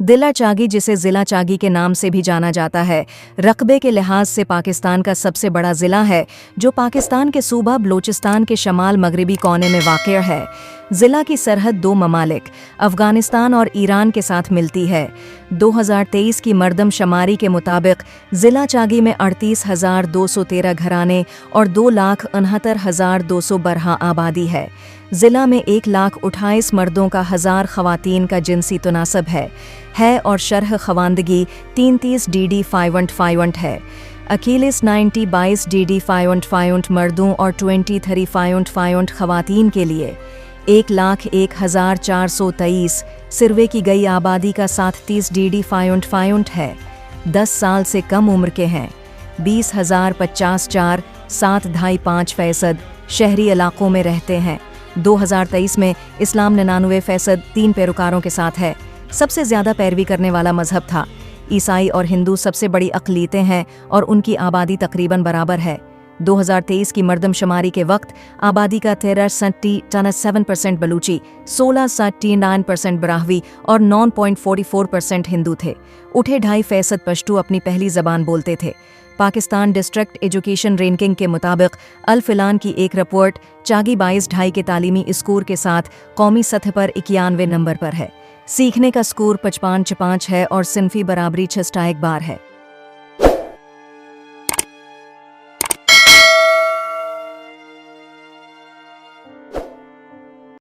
दिला चागी, जिसे ज़िला चागी के नाम से भी जाना जाता है, रकबे के लिहाज से पाकिस्तान का सबसे बड़ा ज़िला है, जो पाकिस्तान के सूबा बलूचिस्तान के शमाल मगरबी कोने में वाक़िअ है। ज़िला की सरहद दो ममालिक अफ़गानिस्तान और ईरान के साथ मिलती है। 2023 की मरदमशुमारी के मुताबिक ज़िला चागी में 38,213 घराने और 2,69,200 बरहा आबादी है। ज़िला में 1,28,000 मर्दों का 1,000 ख़वातीन का जिनसी तनासब है और शरह ख़वानदगी 33 DD 5 है। अकीलिस 90 22 DD 5 मर्दों और 23 5 ख़वातीन के लिए 1,01,423 सिरवे की गई आबादी का 37 DD 5 है। 10 साल से कम उम्र के हैं 20,050 4 7.5% शहरी इलाकों में रहते हैं। 2023 में इस्लाम 99% 3 पैरोकारों के साथ है। सबसे ज़्यादा पैरवी करने वाला मजहब था। ईसाई और हिंदू सबसे बड़ी अक़लियतें हैं और उनकी आबादी तकरीबन बराबर है। 2023 की मरदमशुमारी के वक्त आबादी का 13.7% बलूची, 16.9% ब्राहवी और 9.44% हिंदू थे। उठे 2.5% पश्तू अपनी पहली ज़बान बोलते थे। पाकिस्तान डिस्ट्रिक्ट एजुकेशन रैंकिंग के मुताबिक अल-फिलान की एक रिपोर्ट चागी 22.5 के तालीमी स्कोर के साथ कौमी सतह पर 91 नंबर पर है। सीखने का स्कोर 55 है और सिनफी बराबरी 6 बार है।